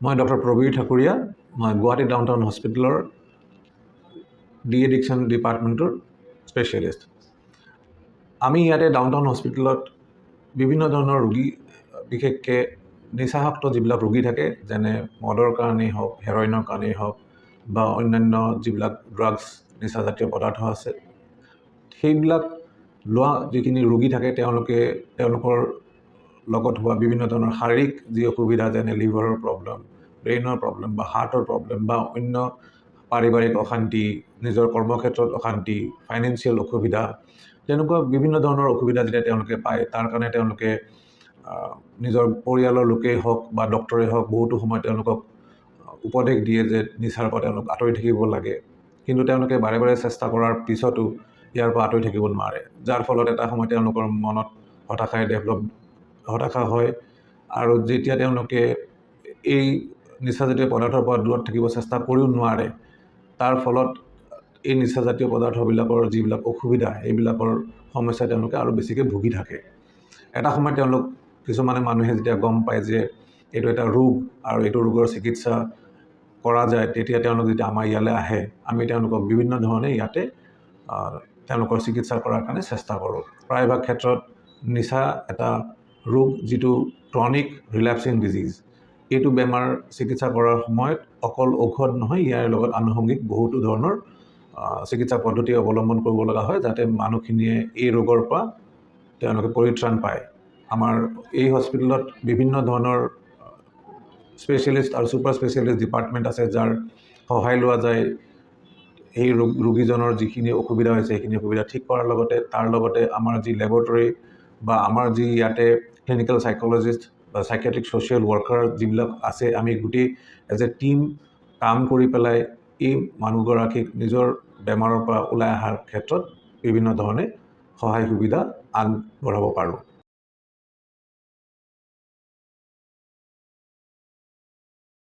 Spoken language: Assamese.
মই ডক্টৰ প্ৰবীৰ ঠাকুৰীয়া, মই গুৱাহাটী ডাউনটাউন হস্পিটেলৰ ডি এডিকশ্যন ডিপাৰ্টমেণ্টৰ স্পেচিয়েলিষ্ট। আমি ইয়াতে ডাউনটাউন হস্পিটেলত বিভিন্ন ধৰণৰ ৰোগী, বিশেষকৈ নিচাসক্ত যিবিলাক ৰোগী থাকে, যেনে মদৰ কাৰণেই হওক, হেৰইনৰ কাৰণেই হওক বা অন্যান্য যিবিলাক ড্ৰাগছ নিচাজাতীয় পদাৰ্থ আছে, সেইবিলাক লোৱা যিখিনি ৰোগী থাকে তেওঁলোকৰ লগত হোৱা বিভিন্ন ধৰণৰ শাৰীৰিক যি অসুবিধা, যেনে লিভাৰৰ প্ৰব্লেম, ব্ৰেইনৰ প্ৰব্লেম বা হাৰ্টৰ প্ৰব্লেম বা অন্য পাৰিবাৰিক অশান্তি, নিজৰ কৰ্মক্ষেত্ৰত অশান্তি, ফাইনেন্সিয়েল অসুবিধা, তেনেকুৱা বিভিন্ন ধৰণৰ অসুবিধা যেতিয়া তেওঁলোকে পায়, তাৰ কাৰণে তেওঁলোকে নিজৰ পৰিয়ালৰ লোকেই হওক বা ডক্টৰেই হওক বহুতো সময় তেওঁলোকক উপদেশ দিয়ে যে নিচাৰ পৰা তেওঁলোক আঁতৰি থাকিব লাগে। কিন্তু তেওঁলোকে বাৰে বাৰে চেষ্টা কৰাৰ পিছতো ইয়াৰ পৰা আঁতৰি থাকিব নোৱাৰে, যাৰ ফলত এটা সময় তেওঁলোকৰ মনত হতাশা হয়। আৰু যেতিয়া তেওঁলোকে এই নিচাজাতীয় পদাৰ্থৰ পৰা দূৰত থাকিব চেষ্টা কৰিও নোৱাৰে, তাৰ ফলত এই নিচাজাতীয় পদাৰ্থবিলাকৰ যিবিলাক অসুবিধা, এইবিলাকৰ সমস্যা তেওঁলোকে আৰু বেছিকৈ ভুগি থাকে। এটা সময়ত কিছুমানে মানুহে যেতিয়া গম পায় যে এইটো এটা ৰোগ আৰু এইটো ৰোগৰ চিকিৎসা কৰা যায়, তেতিয়া তেওঁলোক যেতিয়া আমাৰ ইয়ালৈ আহে, আমি তেওঁলোকক বিভিন্ন ধৰণে ইয়াতে তেওঁলোকৰ চিকিৎসা কৰাৰ কাৰণে চেষ্টা কৰোঁ। প্ৰায়ভাগ ক্ষেত্ৰত নিচা এটা ৰোগ, যিটো ক্ৰনিক ৰিলেপ্সিং ডিজিজ। এইটো বেমাৰ চিকিৎসা কৰাৰ সময়ত অকল ঔষধ নহয়, ইয়াৰ লগত আনুষংগিক বহুতো ধৰণৰ চিকিৎসা পদ্ধতি অৱলম্বন কৰিব লগা হয়, যাতে মানুহখিনিয়ে এই ৰোগৰ পৰা তেওঁলোকে পৰিত্ৰাণ পায়। আমাৰ এই হস্পিটেলত বিভিন্ন ধৰণৰ স্পেচিয়েলিষ্ট আৰু ছুপাৰ স্পেচিয়েলিষ্ট ডিপাৰ্টমেণ্ট আছে, যাৰ সহায় লোৱা যায় এই ৰোগীজনৰ যিখিনি অসুবিধা হৈছে সেইখিনি অসুবিধা ঠিক কৰাৰ লগতে, তাৰ লগতে আমাৰ যি লেবৰেটৰী বা আমাৰ যি ইয়াতে ক্লিনিকেল চাইক'লজিষ্ট বা চাইকেট্ৰিক ছ'চিয়েল ৱৰ্কাৰ যিবিলাক আছে, আমি গোটেই এজ এ টিম কাম কৰি পেলাই এই মানুহগৰাকীক নিজৰ বেমাৰৰ পৰা ওলাই অহাৰ ক্ষেত্ৰত বিভিন্ন ধৰণে সহায় সুবিধা আগবঢ়াব পাৰোঁ।